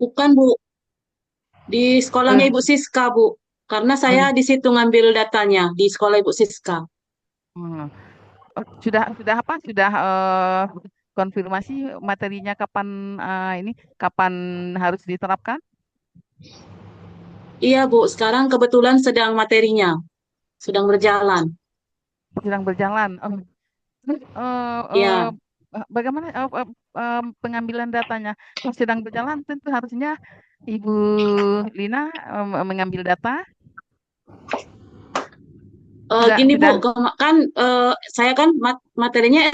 Bukan, Bu. Di sekolahnya Eh, Ibu Siska, Bu. Karena oh, saya di situ ngambil datanya di sekolah Ibu Siska. hmm. Sudah apa? Sudah konfirmasi materinya kapan ini kapan harus diterapkan? Iya, Bu. Sekarang kebetulan sedang materinya, sedang berjalan. Sedang berjalan. Oh, terus, Iya. bagaimana pengambilan datanya? Kalau sedang berjalan, tentu harusnya Ibu Lina mengambil data. Gini Bu, Sudah. kan saya kan materinya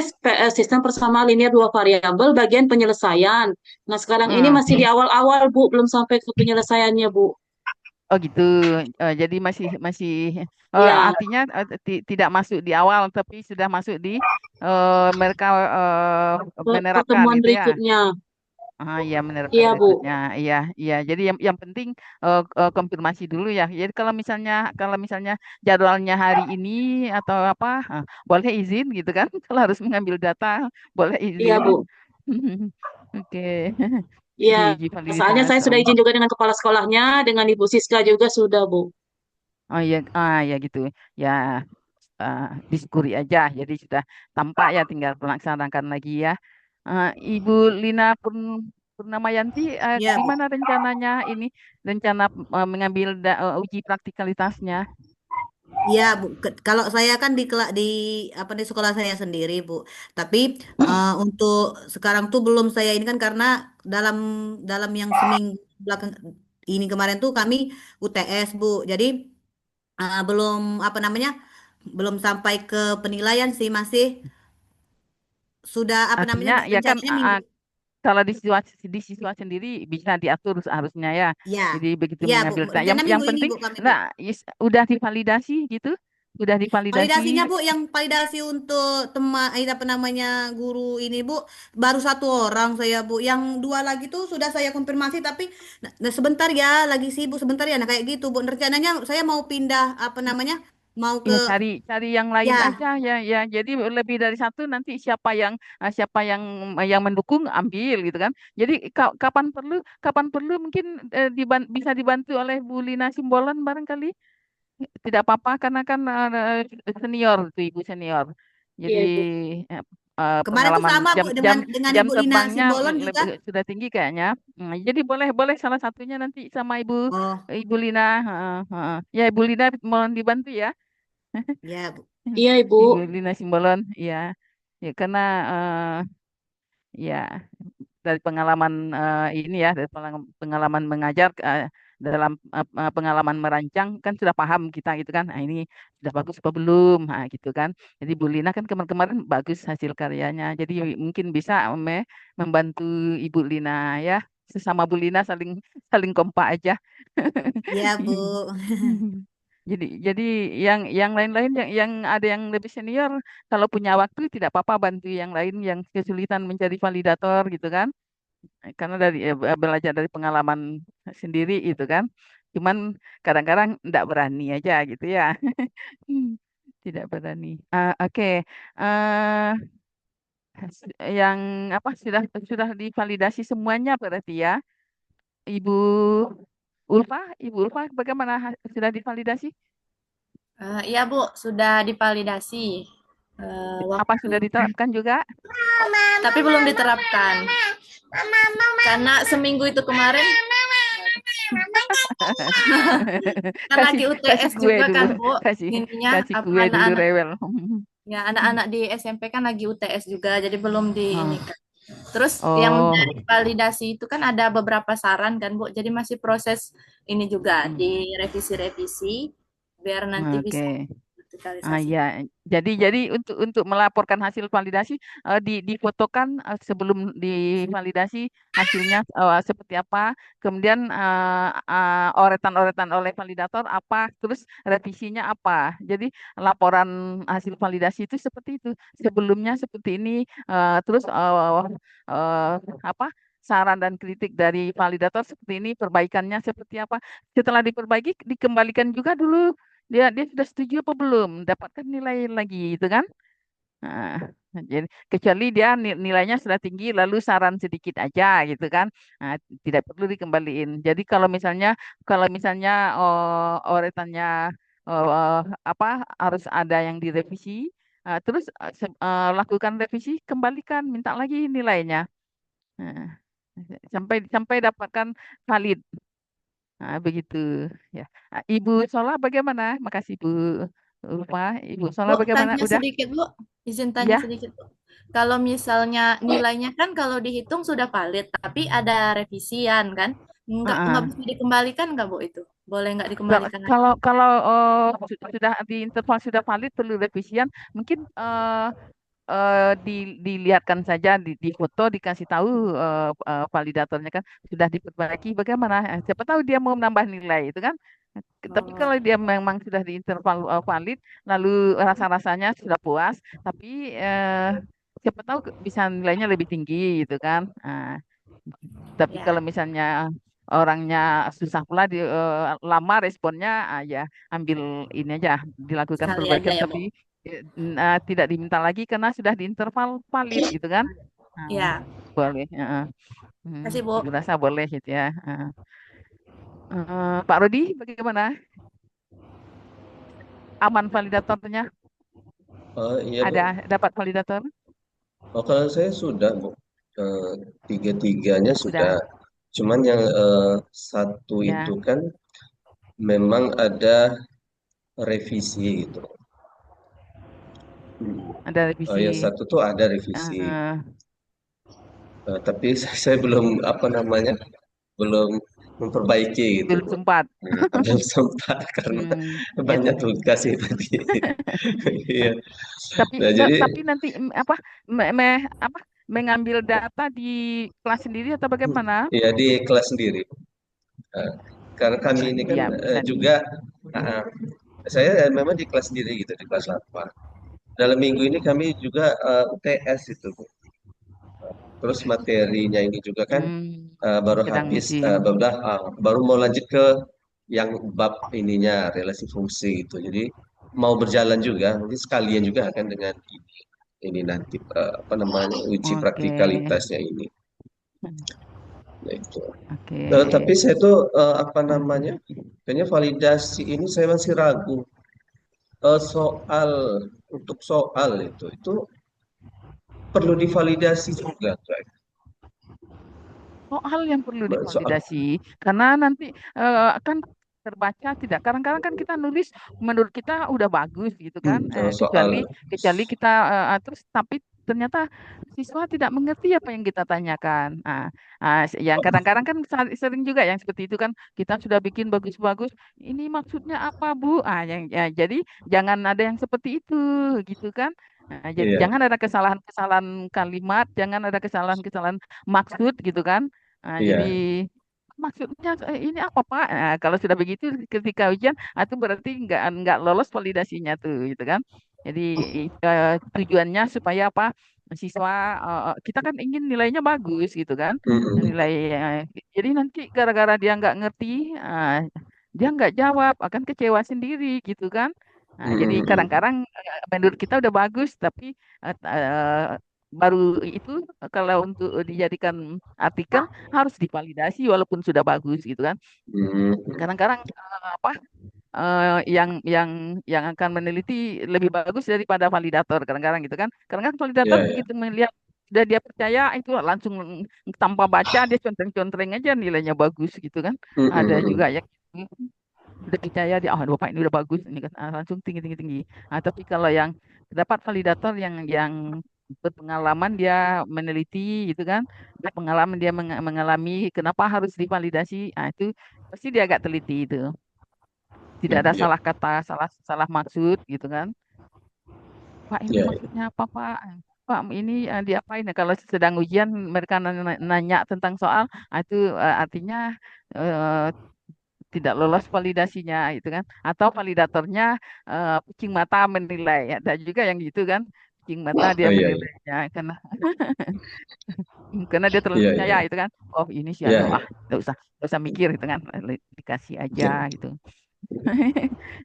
sistem persamaan linear dua variabel bagian penyelesaian. Nah sekarang ini Hmm. masih di awal-awal Bu, belum sampai ke penyelesaiannya Bu. Oh gitu. Jadi masih masih Ya, artinya tidak masuk di awal, tapi sudah masuk di mereka menerapkan pertemuan gitu ya. berikutnya. Ah iya, menerapkan Iya Bu. berikutnya. Iya, iya. Jadi yang penting konfirmasi dulu ya. Jadi kalau misalnya jadwalnya hari ini atau apa, boleh izin gitu kan. Kalau harus mengambil data, boleh Iya izin. Bu. Oke. Iya. Soalnya Divalidasi. saya sudah izin juga dengan kepala sekolahnya, dengan Ibu Siska juga sudah Bu. Oh iya, ya gitu. Ya, uh, disyukuri aja. Jadi sudah tampak ya, tinggal melaksanakan lagi ya. Ibu Lina Purnamayanti, Iya Bu. gimana rencananya ini, rencana mengambil uji praktikalitasnya? Iya, Bu. Kalau saya kan di apa di sekolah saya sendiri, Bu. Tapi untuk sekarang tuh belum saya ini kan karena dalam dalam yang seminggu belakang ini kemarin tuh kami UTS, Bu. Jadi belum apa namanya? Belum sampai ke penilaian sih, masih sudah apa namanya Artinya ya kan, rencananya minggu. kalau di siswa sendiri bisa diatur seharusnya ya. Ya. Jadi begitu Iya, Bu. mengambil yang Rencana yang minggu ini, penting, Bu, kami, Bu. nah, udah divalidasi gitu, udah divalidasi. Validasinya Bu, yang validasi untuk apa namanya guru ini Bu, baru satu orang saya Bu. Yang dua lagi tuh sudah saya konfirmasi tapi nah, sebentar ya, lagi sibuk sebentar ya. Nah kayak gitu Bu. Rencananya saya mau pindah apa namanya, mau ke Ya, cari cari yang lain ya aja ya, ya. Jadi lebih dari satu, nanti siapa yang mendukung, ambil gitu kan. Jadi kapan perlu mungkin bisa dibantu oleh Bu Lina Simbolon barangkali. Tidak apa-apa karena kan senior tuh, Ibu senior. Jadi iya Ibu. eh, Kemarin tuh pengalaman sama Bu jam jam dengan jam Ibu Lina terbangnya Simbolon juga. sudah tinggi kayaknya. Jadi boleh boleh salah satunya nanti sama Ibu Oh, Ibu Lina. Ya, Ibu Lina mohon dibantu ya. ya Bu. Iya Ibu. Ibu Lina Simbolon, ya, ya karena ya dari pengalaman ini ya, dari pengalaman mengajar, dalam pengalaman merancang kan sudah paham kita gitu kan. Nah, ini sudah bagus apa belum, gitu kan. Jadi Bu Lina kan kemarin-kemarin bagus hasil karyanya. Jadi mungkin bisa membantu Ibu Lina ya. Sesama Bu Lina saling saling kompak aja. Iya Bu. Jadi yang lain-lain, yang ada yang lebih senior, kalau punya waktu tidak apa-apa bantu yang lain yang kesulitan mencari validator gitu kan. Karena belajar dari pengalaman sendiri itu kan. Cuman kadang-kadang tidak berani aja gitu ya. Tidak berani. Oke. Eh, yang apa, sudah divalidasi semuanya berarti ya. Ibu Ibu Ulfa bagaimana, sudah divalidasi? Iya Bu, sudah divalidasi Apa waktu, sudah diterapkan juga? tapi belum diterapkan karena seminggu itu kemarin kan kasih lagi kasih UTS kue juga dulu, kan Bu, kasih ininya kasih apa kue dulu anak-anak rewel. ya anak-anak di SMP kan lagi UTS juga, jadi belum di ini Oh, kan. Terus yang oh, dari validasi itu kan ada beberapa saran kan Bu, jadi masih proses ini juga hmm, direvisi-revisi biar nanti oke. bisa Ya, digitalisasi. jadi untuk melaporkan hasil validasi, difotokan sebelum divalidasi hasilnya seperti apa, kemudian oretan-oretan oleh validator apa, terus revisinya apa. Jadi laporan hasil validasi itu seperti itu. Sebelumnya seperti ini, terus eh, apa? Saran dan kritik dari validator seperti ini, perbaikannya seperti apa. Setelah diperbaiki, dikembalikan juga dulu, dia dia sudah setuju apa belum, dapatkan nilai lagi itu kan. Nah, jadi kecuali dia nilainya sudah tinggi lalu saran sedikit aja gitu kan. Nah, tidak perlu dikembaliin. Jadi kalau misalnya oretannya oh, apa harus ada yang direvisi, terus lakukan revisi, kembalikan, minta lagi nilainya. Nah, sampai sampai dapatkan valid. Nah, begitu ya. Ibu Sola bagaimana? Makasih Bu Ulfa. Ibu Sola Bu, bagaimana? tanya Udah? sedikit, Bu. Izin tanya Ya? sedikit, Bu. Kalau misalnya nilainya kan kalau dihitung sudah valid, tapi ada revisian kan? Nggak Heeh. bisa dikembalikan nggak, Bu, itu? Boleh nggak Kalau dikembalikan lagi? kalau kalau sudah di interval sudah valid perlu revisian, mungkin dilihatkan saja di foto dikasih tahu validatornya kan sudah diperbaiki bagaimana. Siapa tahu dia mau menambah nilai itu kan. Tapi Oh, kalau dia memang sudah di interval valid lalu rasa-rasanya sudah puas, tapi siapa tahu bisa nilainya lebih tinggi gitu kan. Nah, tapi kalau ya. misalnya orangnya susah pula lama responnya, ya ambil ini aja, dilakukan Sekali aja perbaikan ya, Bu. tapi tidak diminta lagi karena sudah di interval valid gitu kan. Nah, Ya, boleh. kasih, Bu. Ibu rasa boleh gitu ya. Pak Rudi bagaimana? Aman validatornya? Oh iya Bu. Ada dapat validator? Oh kalau saya sudah Bu. Eh, Tiga-tiganya sudah. Sudah, Cuman yang satu itu ya, kan memang ada revisi gitu. Hmm. ada Yang revisi. satu tuh ada revisi. Eh, Tapi saya belum apa namanya, belum memperbaiki gitu belum Bu. sempat. Belum sempat karena Ya, banyak tugas ya tadi. Iya. tapi Nah jadi tapi nanti apa apa mengambil data di kelas sendiri atau bagaimana? ya di kelas sendiri. Eh, Karena kami ini kan Ya bisa di. juga uh, saya memang di kelas sendiri gitu di kelas 8. Dalam minggu ini kami juga UTS itu. Bu. Terus materinya ini juga kan Hmm, baru sedang habis ngisi. baru mau lanjut ke yang bab ininya relasi fungsi itu. Jadi mau berjalan juga, mungkin sekalian juga akan dengan ini nanti apa namanya uji Oke. praktikalitasnya ini. Nah, itu. Oke. Tapi saya tuh apa namanya? Kayaknya validasi ini saya masih ragu. Soal untuk soal itu perlu divalidasi juga, Kak. Soal yang perlu Soal divalidasi karena nanti kan terbaca tidak. Kadang-kadang kan kita nulis menurut kita udah bagus gitu kan, kecuali soal kecuali kita terus tapi ternyata siswa tidak mengerti apa yang kita tanyakan. Yang kadang-kadang kan sering juga yang seperti itu kan kita sudah bikin bagus-bagus. Ini maksudnya apa Bu? Jadi jangan ada yang seperti itu gitu kan. Jadi iya, jangan ada kesalahan-kesalahan kalimat, jangan ada kesalahan-kesalahan maksud gitu kan. Jadi iya. maksudnya ini apa Pak? Nah, kalau sudah begitu ketika ujian, itu berarti nggak lolos validasinya tuh, gitu kan? Jadi tujuannya supaya apa? Siswa kita kan ingin nilainya bagus gitu kan? Mm-mm. Nilai jadi nanti gara-gara dia nggak ngerti, dia nggak jawab, akan kecewa sendiri gitu kan? Nah, jadi Mm-mm. kadang-kadang menurut kita udah bagus, tapi baru itu kalau untuk dijadikan artikel harus divalidasi walaupun sudah bagus gitu kan. Mm-mm. Kadang-kadang apa yang akan meneliti lebih bagus daripada validator kadang-kadang gitu kan. Kadang-kadang validator Iya, iya. begitu melihat sudah dia percaya itu langsung tanpa baca dia contreng-contreng aja nilainya bagus gitu kan. Ada juga Mm-mm. yang udah percaya dia bapak ini udah bagus ini kan langsung tinggi tinggi tinggi. Tapi kalau yang dapat validator yang berpengalaman dia meneliti gitu kan, berpengalaman dia mengalami kenapa harus divalidasi, itu pasti dia agak teliti itu. Tidak ada Iya, salah kata, salah salah maksud gitu kan. Pak ini iya, iya. maksudnya apa Pak? Pak ini diapain ya? Kalau sedang ujian mereka nanya tentang soal, itu artinya eh, tidak lolos validasinya itu kan. Atau validatornya kucing mata menilai. Ada juga yang gitu kan. Kucing mata dia Oh iya, iya. menilainya karena dia terlalu Iya, iya, percaya iya. itu kan. Oh ini sih Iya, anu iya. nggak usah mikir gitu kan. Dikasih aja Iya. gitu.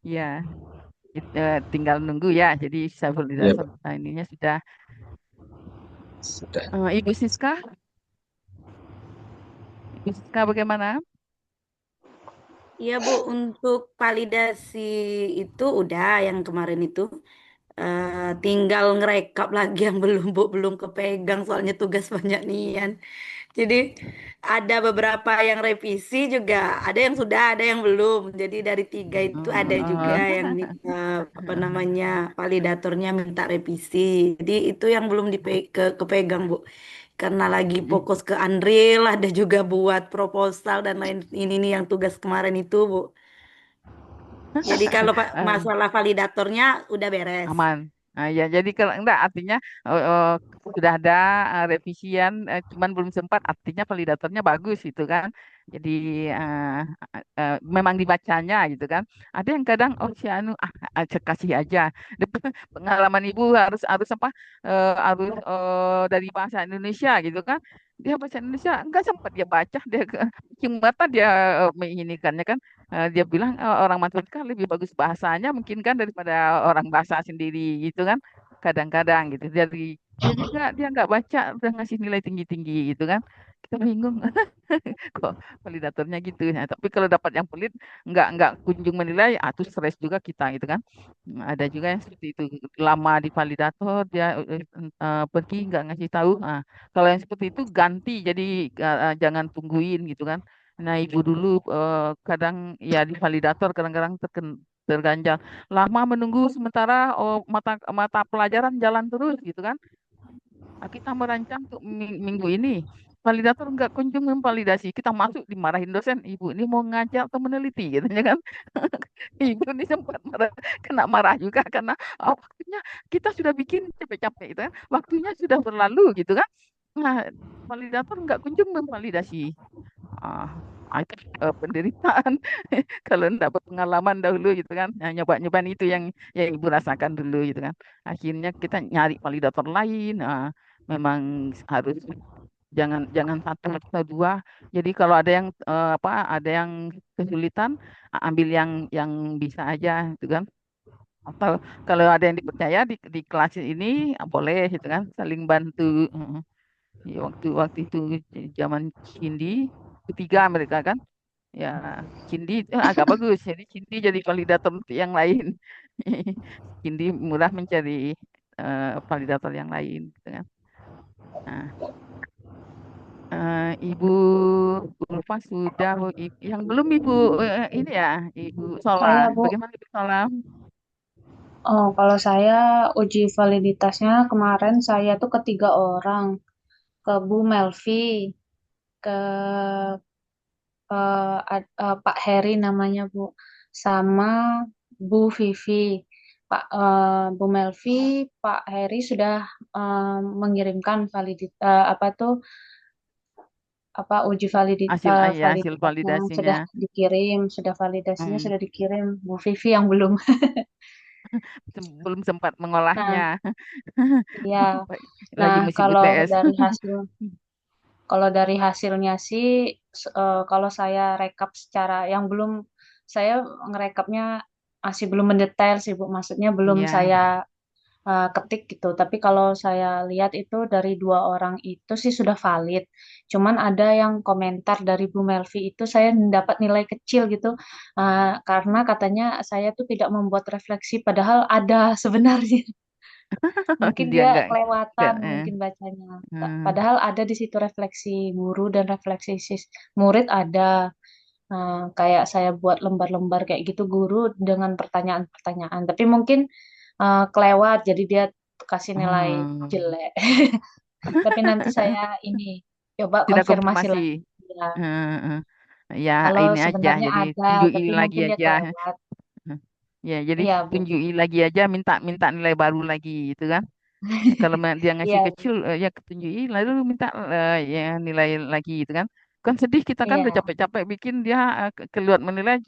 Ya. tinggal nunggu ya. Jadi Ya, stabilisator Pak. ininya sudah. Sudah. Ibu Siska, Ibu Siska bagaimana? Iya Bu, untuk validasi itu udah yang kemarin itu. Tinggal ngerekap lagi yang belum Bu, belum kepegang soalnya tugas banyak nian. Jadi ada beberapa yang revisi juga, ada yang sudah, ada yang belum. Jadi dari tiga itu ada juga Oh, yang apa namanya validatornya minta revisi. Jadi itu yang belum kepegang Bu. Karena lagi fokus ke Unreal, ada juga buat proposal dan lain ini nih yang tugas kemarin itu Bu. Jadi kalau eh, masalah validatornya udah beres. aman. Nah, ya, jadi kalau enggak artinya sudah ada revisian, cuman belum sempat, artinya validatornya bagus gitu kan. Jadi eh, memang dibacanya gitu kan. Ada yang kadang si anu kasih aja. Pengalaman ibu harus harus apa harus dari bahasa Indonesia gitu kan. Dia bahasa Indonesia enggak sempat dia baca, dia cium mata dia menginikannya kan. Dia bilang orang matematika lebih bagus bahasanya mungkin kan daripada orang bahasa sendiri gitu kan, kadang-kadang gitu. Jadi dia nggak baca udah ngasih nilai tinggi-tinggi gitu kan, kita bingung. Kok validatornya gitu. Nah, tapi kalau dapat yang pelit nggak kunjung menilai, tuh stres juga kita gitu kan. Ada juga yang seperti itu, lama di validator dia pergi nggak ngasih tahu. Nah, kalau yang seperti itu ganti, jadi jangan tungguin gitu kan. Nah, ibu dulu kadang ya di validator kadang-kadang terganjal lama menunggu, sementara mata mata pelajaran jalan terus gitu kan. Kita merancang untuk minggu ini. Validator nggak kunjung memvalidasi. Kita masuk dimarahin dosen. Ibu ini mau ngajar atau meneliti gitu kan. Ibu ini sempat kena marah juga karena waktunya kita sudah bikin capek-capek gitu kan. Waktunya sudah berlalu gitu kan. Nah, validator nggak kunjung memvalidasi. Ah, itu penderitaan kalau enggak berpengalaman dahulu gitu kan. Nah, nyoba-nyobaan itu yang ibu rasakan dulu gitu kan. Akhirnya kita nyari validator lain. Memang harus jangan jangan satu atau dua. Jadi kalau ada yang ada yang kesulitan, ambil yang bisa aja gitu kan. Atau kalau ada yang dipercaya di kelas ini, boleh gitu kan, saling bantu. Ya, waktu itu zaman Kindi ketiga mereka kan, ya Kindi itu agak bagus, jadi Kindi jadi validator untuk yang lain. Kindi murah mencari validator yang lain gitu kan. Nah, Ibu Ulfa sudah, yang belum Ibu ini ya, Ibu Sola. Saya, Bu. Bagaimana Ibu Sola? Oh, kalau saya uji validitasnya kemarin saya tuh ketiga orang, ke Bu Melvi, ke Pak Heri namanya Bu, sama Bu Vivi. Bu Melvi, Pak Heri sudah mengirimkan apa tuh uji Ya, hasil validitasnya validasinya. sudah dikirim, sudah validasinya Hmm, sudah dikirim. Bu Vivi yang belum. belum sempat Nah, mengolahnya. iya. Lagi Nah, musim UTS. kalau dari hasilnya sih, kalau saya rekap secara yang belum, saya ngerekapnya masih belum mendetail sih Bu, maksudnya belum Iya. saya ketik gitu. Tapi kalau saya lihat itu dari dua orang itu sih sudah valid. Cuman ada yang komentar dari Bu Melvi itu saya dapat nilai kecil gitu, karena katanya saya tuh tidak membuat refleksi, padahal ada sebenarnya. Mungkin Dia dia enggak, kelewatan mungkin bacanya. hmm. Padahal ada di situ refleksi guru dan refleksi murid ada. Kayak saya buat lembar-lembar kayak gitu guru dengan pertanyaan-pertanyaan. Tapi mungkin kelewat jadi dia kasih nilai Hmm. jelek. Tapi nanti saya ini coba Tidak konfirmasi konfirmasi. lagi ya. Hmm. Ya, Kalau ini aja, sebenarnya jadi ada, tunjukin tapi lagi mungkin dia aja. kelewat. Ya, jadi Iya, Bu. tunjukin lagi aja, minta minta nilai baru lagi gitu kan. Kalau dia ngasih Iya, kecil, ya tunjukin lalu minta ya nilai lagi gitu kan. Kan sedih, kita kan udah iya. capek-capek bikin, dia keluar menilai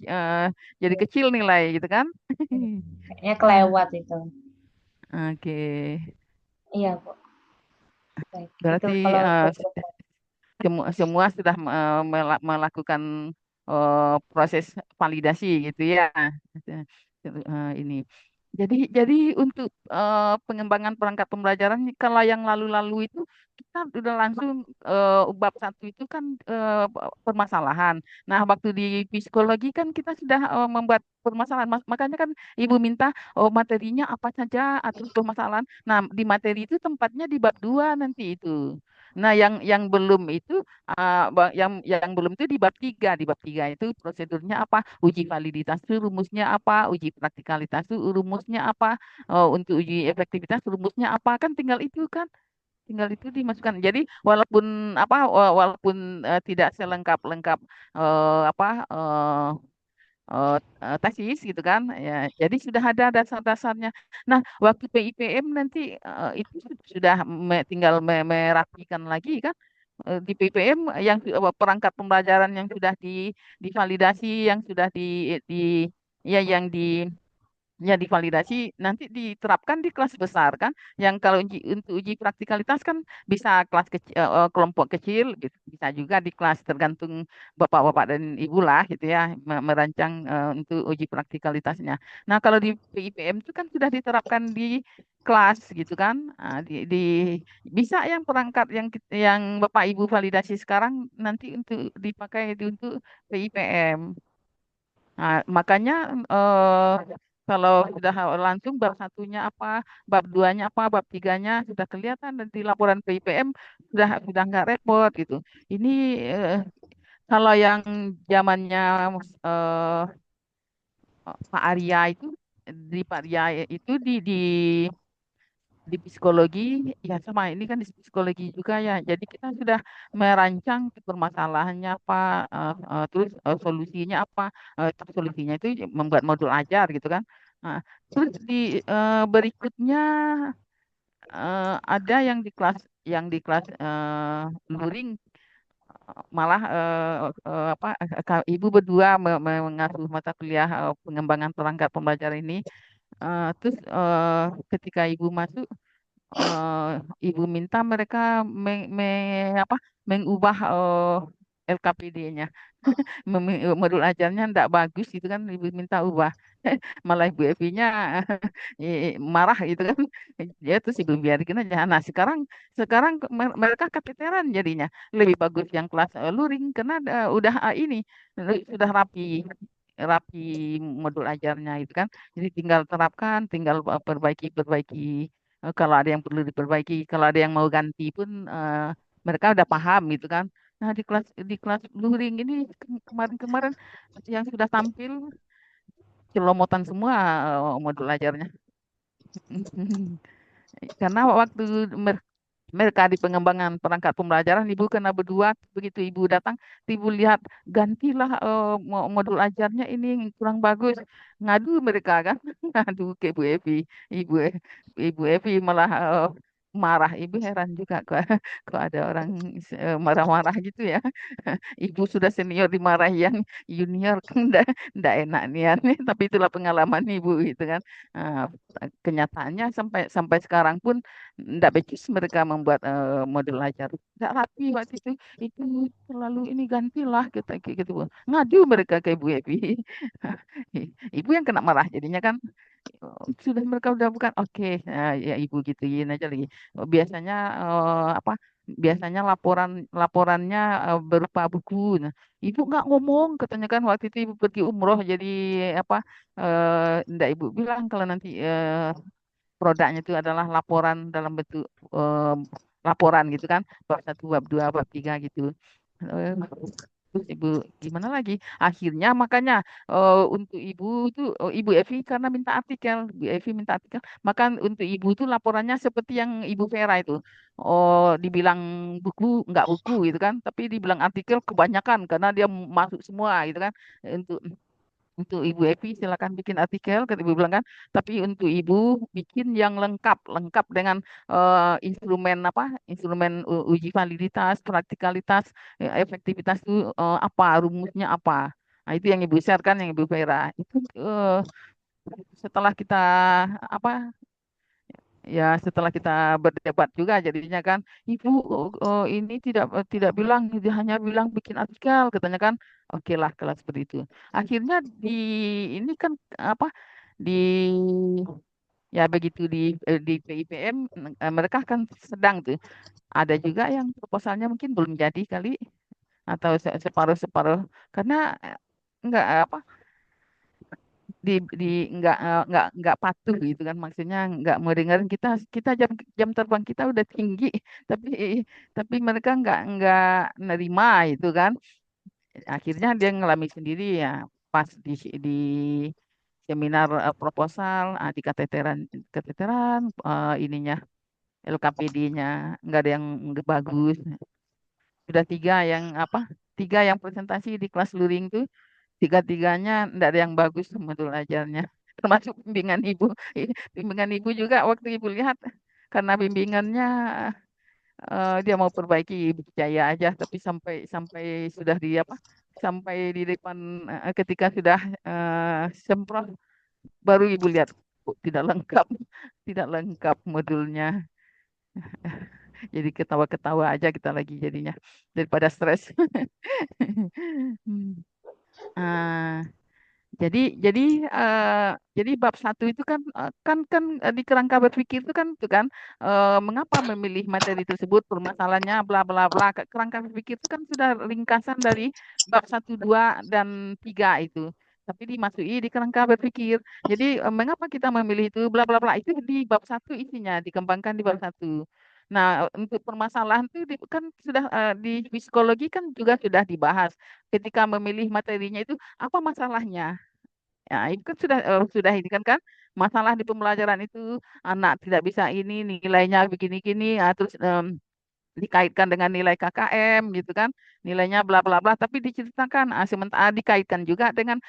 jadi kecil nilai gitu kan. Kayaknya Ah, kelewat itu. oke. Iya, Bu. Baik, itu Berarti kalau untuk semua semua sudah melakukan proses validasi gitu ya. Ini. Jadi untuk pengembangan perangkat pembelajaran kalau yang lalu-lalu itu kita udah langsung bab satu itu kan permasalahan. Nah, waktu di psikologi kan kita sudah membuat permasalahan. Makanya kan Ibu minta materinya apa saja atau permasalahan. Nah, di materi itu tempatnya di bab 2 nanti itu. Nah, yang belum itu yang belum itu di bab 3. Di bab 3 itu prosedurnya apa? Uji validitas itu rumusnya apa? Uji praktikalitas itu rumusnya apa? Untuk uji efektivitas rumusnya apa? Kan tinggal itu kan. Tinggal itu dimasukkan. Jadi walaupun walaupun tidak selengkap-lengkap apa tesis gitu kan ya, jadi sudah ada dasar-dasarnya. Nah, waktu PIPM nanti itu sudah tinggal merapikan lagi kan. Di PIPM yang perangkat pembelajaran yang sudah divalidasi, yang sudah di ya yang di ya divalidasi nanti diterapkan di kelas besar kan. Yang kalau untuk uji praktikalitas kan bisa kelas kecil, kelompok kecil gitu. Bisa juga di kelas tergantung bapak-bapak dan ibu lah gitu ya merancang untuk uji praktikalitasnya. Nah, kalau di PIPM itu kan sudah diterapkan di kelas gitu kan. Nah, bisa yang perangkat yang bapak ibu validasi sekarang nanti untuk dipakai untuk PIPM. Nah, makanya eh, kalau sudah langsung bab satunya apa, bab duanya apa, bab tiganya sudah kelihatan dan di laporan PIPM sudah nggak repot gitu. Ini eh, kalau yang zamannya eh, Pak Arya itu di Pak Arya itu di psikologi ya sama ini kan di psikologi juga ya. Jadi kita sudah merancang permasalahannya apa, terus solusinya apa. Terus solusinya itu membuat modul ajar gitu kan. Nah, terus di berikutnya ada yang di kelas luring malah apa ibu berdua mengasuh mata kuliah pengembangan perangkat pembelajaran ini. Terus ketika ibu masuk eh, ibu minta mereka apa, mengubah LKPD-nya. Modul ajarnya tidak bagus gitu kan, ibu minta ubah. Malah ibu Evi-nya marah gitu kan. Ya terus ibu biarkan aja. Nah, sekarang sekarang mereka keteteran jadinya. Lebih bagus yang kelas luring karena udah ini sudah rapi rapi modul ajarnya itu kan. Jadi tinggal terapkan, tinggal perbaiki. Kalau ada yang perlu diperbaiki, kalau ada yang mau ganti pun mereka udah paham gitu kan. Nah, di kelas luring ini kemarin-kemarin yang sudah tampil celomotan semua modul ajarnya. Karena waktu mereka di pengembangan perangkat pembelajaran, ibu kena berdua, begitu ibu datang, ibu lihat gantilah modul ajarnya ini yang kurang bagus, ngadu mereka kan. Ngadu ke ibu Evi, ibu ibu Evi malah marah. Ibu heran juga kok kok ada orang marah-marah gitu ya. Ibu sudah senior dimarahi yang junior kan ndak enak nih ya. Tapi itulah pengalaman ibu gitu kan. Nah, kenyataannya sampai sampai sekarang pun ndak becus mereka membuat model ajar. Ndak rapi waktu itu terlalu ini gantilah kita kayak gitu. Ngadu mereka ke Ibu Evi. Ibu yang kena marah jadinya kan. Sudah mereka udah bukan oke. Nah, ya ibu gituin aja lagi. Biasanya apa, biasanya laporannya berupa buku. Nah, ibu nggak ngomong katanya kan waktu itu ibu pergi umroh, jadi apa, ndak ibu bilang kalau nanti produknya itu adalah laporan dalam bentuk eh, laporan gitu kan, bab satu, bab dua, bab tiga gitu. Eh, Terus ibu gimana lagi? Akhirnya makanya untuk ibu tuh ibu Evi karena minta artikel, ibu Evi minta artikel, maka untuk ibu tuh laporannya seperti yang ibu Vera itu. Oh, dibilang buku nggak buku gitu kan, tapi dibilang artikel kebanyakan karena dia masuk semua gitu kan. Untuk Ibu Evi silakan bikin artikel, kata Ibu bilang kan. Tapi untuk Ibu bikin yang lengkap, lengkap dengan instrumen apa? Instrumen uji validitas, praktikalitas, efektivitas itu apa, rumusnya apa. Nah, itu yang Ibu share kan, yang Ibu Vera. Itu setelah kita apa? Ya, setelah kita berdebat juga jadinya kan, ibu ini tidak bilang, dia hanya bilang bikin artikel katanya kan. Oke lah kalau seperti itu. Akhirnya ini kan apa, di ya begitu di PIPM mereka kan sedang tuh. Ada juga yang proposalnya mungkin belum jadi kali atau separuh-separuh karena nggak apa di nggak patuh gitu kan maksudnya nggak mau dengerin kita kita jam jam terbang kita udah tinggi tapi mereka nggak nerima itu kan akhirnya dia ngalami sendiri ya pas di seminar proposal di kateteran ininya LKPD-nya nggak ada yang nggak bagus sudah tiga yang presentasi di kelas luring tuh tiga-tiganya nggak ada yang bagus modul ajarnya termasuk bimbingan ibu bimbingan ibu juga waktu ibu lihat karena bimbingannya dia mau perbaiki ibu percaya aja tapi sampai sampai sudah di apa sampai di depan ketika sudah semprot baru ibu lihat kok tidak lengkap tidak lengkap modulnya jadi ketawa-ketawa aja kita lagi jadinya daripada stres. Hmm. Ah, jadi jadi bab satu itu kan di kerangka berpikir itu kan mengapa memilih materi tersebut permasalahannya bla bla bla. Kerangka berpikir itu kan sudah ringkasan dari bab satu 2 dan 3 itu. Tapi dimasuki di kerangka berpikir. Jadi mengapa kita memilih itu bla bla bla itu di bab satu isinya dikembangkan di bab satu. Nah, untuk permasalahan itu kan sudah di psikologi kan juga sudah dibahas. Ketika memilih materinya itu apa masalahnya? Ya, itu kan sudah ini kan masalah di pembelajaran itu anak tidak bisa ini nilainya begini-gini terus dikaitkan dengan nilai KKM gitu kan nilainya bla bla bla tapi diceritakan sementara dikaitkan juga dengan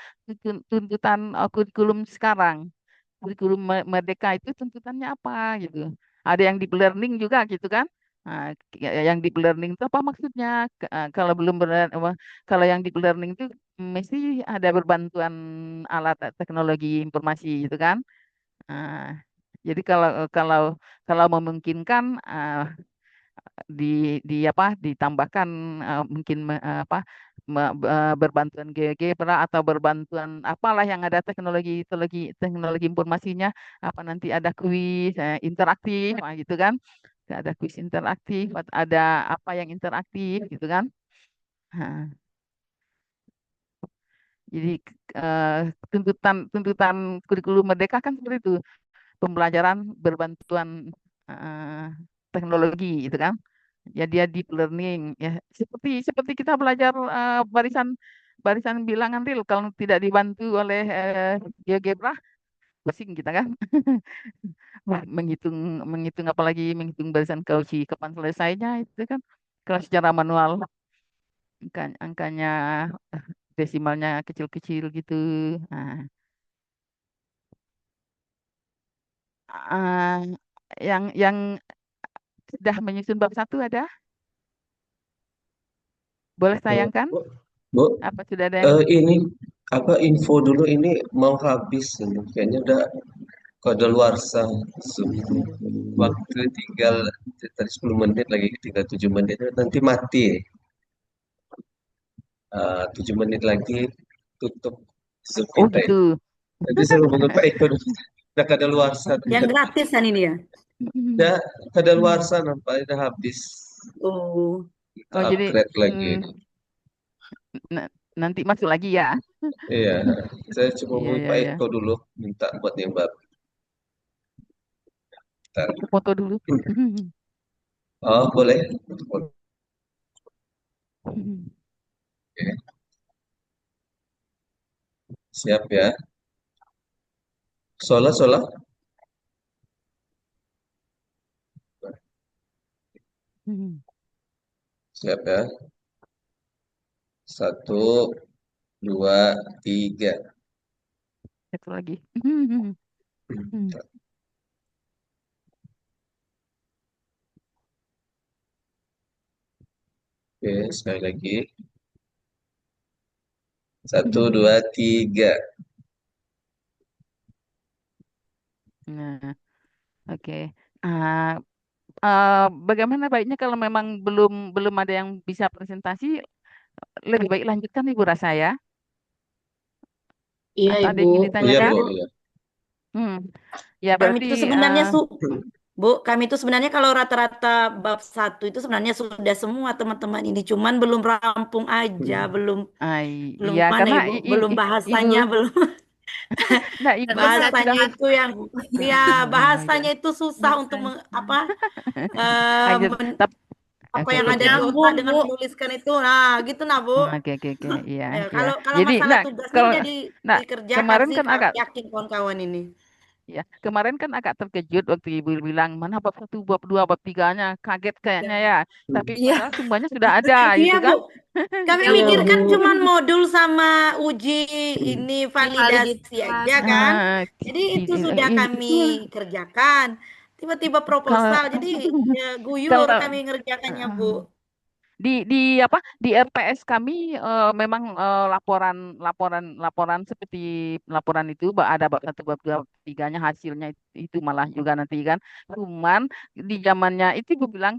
tuntutan kurikulum sekarang kurikulum merdeka itu tuntutannya apa gitu ada yang deep learning juga gitu kan. Nah, yang deep learning itu apa maksudnya? Kalau belum kalau yang deep learning itu mesti ada berbantuan alat teknologi informasi gitu kan. Nah, jadi kalau kalau memungkinkan di ditambahkan mungkin berbantuan GeoGebra atau berbantuan apalah yang ada teknologi informasinya apa nanti ada kuis interaktif gitu kan ada kuis interaktif ada apa yang interaktif gitu kan. Nah, jadi eh, tuntutan tuntutan kurikulum merdeka kan seperti itu pembelajaran berbantuan eh, teknologi itu kan ya dia deep learning ya seperti seperti kita belajar barisan barisan bilangan real kalau tidak dibantu oleh GeoGebra pusing kita kan. Wah, menghitung menghitung apalagi menghitung barisan Cauchy kapan selesainya itu kan kalau secara manual angkanya desimalnya kecil-kecil gitu. Nah, ah, yang sudah menyusun bab satu ada boleh Eh, tayangkan Bu, Bu, apa sudah ada yang ini apa info dulu ini mau habis ini. Kayaknya udah kadaluarsa. Waktu tinggal tadi 10 menit lagi tinggal 7 menit nanti mati. 7 menit lagi tutup Zoom oh kita gitu. ini. Nanti saya hubungi Pak Eko dulu. Udah kadaluarsa. Yang gratisan ini ya. Udah kadaluarsa nampaknya udah habis. Oh, Kita Oh jadi upgrade lagi. nanti masuk lagi ya. Iya, saya coba Iya hubungi iya Pak iya. Eko dulu minta buat yang baru. Bentar. Aku foto dulu. Oh, boleh. Oke, siap ya. Sola, sola. Siap ya. Satu, dua, tiga. Satu lagi. Oke, sekali lagi. Satu, dua, tiga. Nah, oke. Ah, bagaimana baiknya kalau memang belum belum ada yang bisa presentasi, lebih baik lanjutkan Ibu rasa ya? iya Atau ada Ibu. yang ingin Iya, ditanyakan? Bu. Iya. Hmm. Ya Kami berarti itu sebenarnya Bu, kami itu sebenarnya kalau rata-rata bab 1 itu sebenarnya sudah semua teman-teman ini, cuman belum rampung aja, belum belum iya mana karena Ibu, belum ibu, bahasanya, belum nah ibu kan bahasanya sudah itu yang ya bahasanya itu susah untuk apa ah, eh, gitu. apa Oke yang oke ada oke. di otak Nyambung, dengan Bu. menuliskan itu. Nah, gitu nah, Bu. Oke oke oke iya Ya, iya. kalau kalau Jadi masalah nah tugasnya kalau udah nah dikerjakan kemarin sih, kan agak yakin kawan-kawan ini. ya kemarin kan agak terkejut waktu ibu bilang mana bab satu bab dua bab tiganya kaget kayaknya ya. Tapi Iya, padahal semuanya sudah ada iya gitu Bu. kan. Kami Ya, Iya, mikir Bu. kan Bu. cuman modul sama uji ini Di validasi validitas. aja kan. Ah, Jadi itu sudah kami itu kerjakan. Tiba-tiba kalau proposal, jadi ya, guyur kalau kami ngerjakannya Bu. di apa di RPS kami memang laporan seperti laporan itu ada bab satu bab dua bab tiganya hasilnya itu malah juga nanti kan cuman di zamannya itu ibu bilang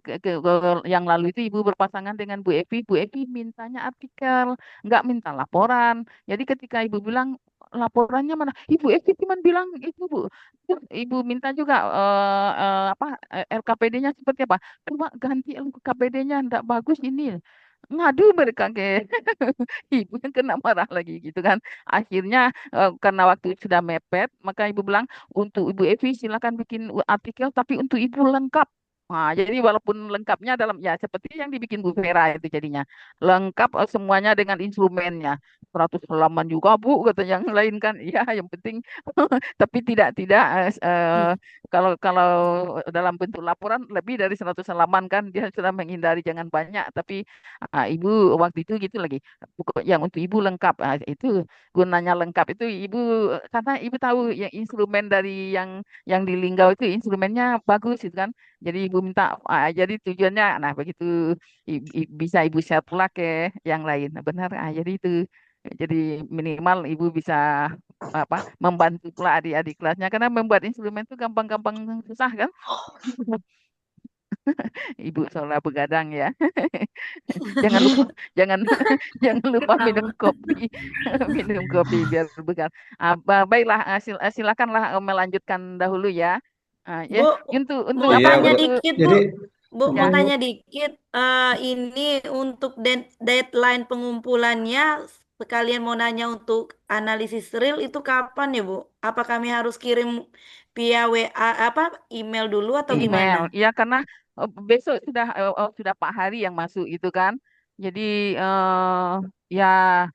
yang lalu itu ibu berpasangan dengan Bu Evi mintanya artikel nggak minta laporan jadi ketika ibu bilang laporannya mana Ibu Evi cuma bilang itu Bu ibu minta juga apa LKPD-nya seperti apa coba ganti KPD-nya ndak bagus ini ngadu mereka ke ibu yang kena marah lagi gitu kan akhirnya karena waktu sudah mepet maka ibu bilang untuk Ibu Evi silakan bikin artikel tapi untuk ibu lengkap. Nah, jadi walaupun lengkapnya dalam ya seperti yang dibikin Bu Vera itu jadinya lengkap semuanya dengan instrumennya 100 halaman juga Bu kata yang lain kan iya yang penting tapi tidak kalau kalau dalam bentuk laporan lebih dari 100 halaman kan dia sudah menghindari jangan banyak tapi ibu waktu itu gitu lagi pokok yang untuk ibu lengkap itu gunanya lengkap itu ibu karena ibu tahu yang instrumen dari yang di Linggau itu instrumennya bagus itu kan jadi ibu minta jadi tujuannya nah begitu bisa ibu share pula ke yang lain nah, benar jadi itu jadi minimal ibu bisa apa membantu pula adik-adik kelasnya karena membuat instrumen itu gampang-gampang susah kan ibu seolah begadang ya jangan lupa jangan jangan lupa minum Sama. kopi minum kopi biar bugar baiklah silakanlah melanjutkan dahulu ya ya Bu, untuk mau apa Iya, tanya Bu. untuk dikit, Bu. Jadi, Bu, mau ya mm, tanya dikit. Ini untuk deadline pengumpulannya, sekalian mau nanya untuk analisis real itu kapan ya, Bu? Apa kami harus kirim via WA, apa email dulu atau email gimana? ya karena besok sudah Pak Hari yang masuk itu kan jadi ya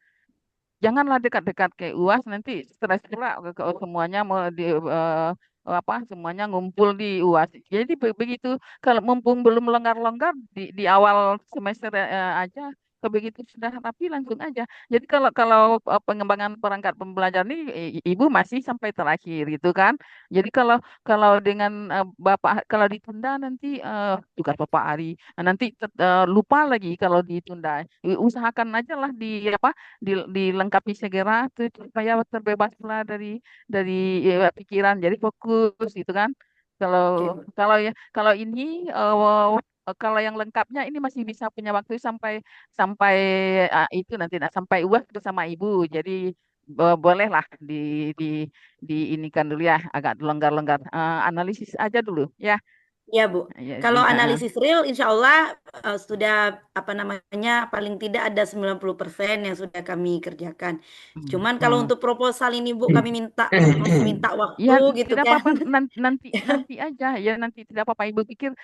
janganlah dekat-dekat kayak UAS nanti stres pula semuanya mau di apa semuanya ngumpul di UAS. Jadi begitu kalau mumpung belum longgar-longgar di awal semester aja begitu sudah rapi langsung aja. Jadi kalau kalau pengembangan perangkat pembelajaran ini ibu masih sampai terakhir gitu kan. Jadi kalau kalau dengan Bapak kalau ditunda nanti tugas Bapak Ari nanti lupa lagi kalau ditunda. Usahakan aja lah di apa dilengkapi segera tuh supaya terbebas pula dari pikiran jadi fokus gitu kan kalau Oke, Bu. kalau ini kalau yang lengkapnya ini masih bisa punya waktu sampai sampai itu nanti sampai UAS bersama ibu jadi bolehlah di di inikan dulu ya agak longgar-longgar analisis aja dulu ya Ya, Bu. ya Kalau jadi analisis real, insya Allah sudah apa namanya paling tidak ada 90% yang sudah kami kerjakan. Cuman kalau hmm. untuk proposal ini, Bu, kami masih minta waktu Ya, gitu tidak kan. apa-apa nanti aja ya nanti tidak apa-apa Ibu pikir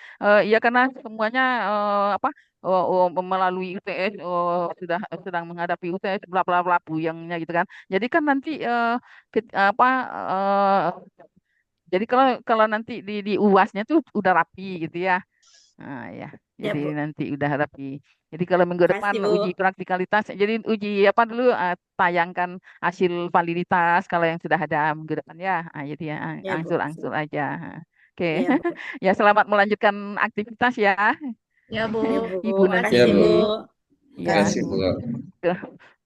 ya karena semuanya apa melalui UTS sudah sedang menghadapi UTS bla bla bla buyangnya gitu kan. Jadi kan nanti apa jadi kalau kalau nanti di UASnya tuh udah rapi gitu ya. Ya, Ya, jadi Bu. nanti udah rapi. Jadi kalau minggu depan Kasih, Bu. uji praktikalitas, jadi uji apa dulu tayangkan hasil validitas kalau yang sudah ada minggu depan ya. Jadi ya Ya, Bu. angsur-angsur aja. Oke, Ya, Bu. ya selamat melanjutkan aktivitas ya, Ya, Bu. Ya, Bu. Ibu nanti. ya, Kasih, Bu. Bu. Ya, Kasih, Kasih. Bu.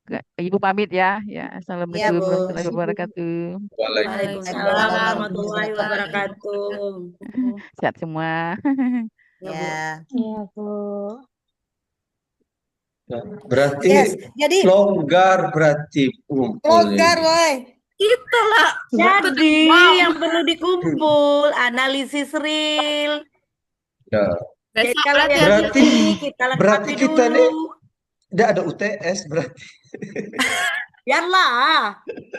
ke- Ibu pamit ya. Ya, Ya, assalamualaikum Bu. warahmatullahi Kasih, Bu. wabarakatuh. Waalaikumsalam Waalaikumsalam warahmatullahi warahmatullahi wabarakatuh. wabarakatuh. Sehat semua. Ya, Bu. Ya. Iya, Bu. Nah, berarti Yes, jadi longgar berarti ngumpulnya longgar, ini. woi. Itulah. Jadi Wow. yang perlu dikumpul analisis real. Nah, Jadi Besok kalau yang berarti ini kita berarti lengkapi kita nih dulu. tidak ada UTS berarti. Biarlah.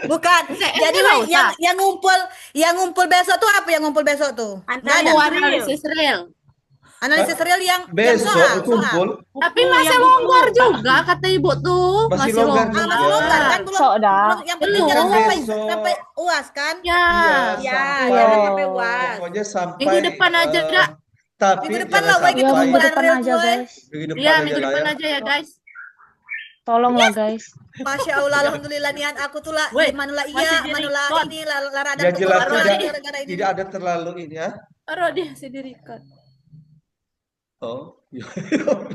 Bukan. UTS Jadi nggak Wi, usah. yang ngumpul besok tuh apa yang ngumpul besok tuh? Nggak ada. Analisis real. Analisis real. Analisis real yang Besok soal. kumpul Tapi Buku, masih yang longgar buku. juga kata ibu tuh. Masih Masih longgar longgar. Masih longgar kan juga. belum Sok dah. belum yang penting Belum. jangan sampai Besok. UAS kan? Ya. Iya, Ya, sampai jangan sampai Oh. UAS. pokoknya sampai Minggu depan aja, Dak. tapi Minggu depan jangan lah, Boy, kita Ya, sampai minggu kumpulan depan real, aja, Boy. guys. minggu depan Iya, aja minggu lah depan ya. aja ya, guys. Tolonglah, guys. Masya Allah, alhamdulillah nian aku tuh lah Weh, manulah masih iya, di manulah record. ini lah radang Yang jelas Baru tenggorokan di- gara-gara ini. tidak ada terlalu ini ya. Taruh di record. Oh.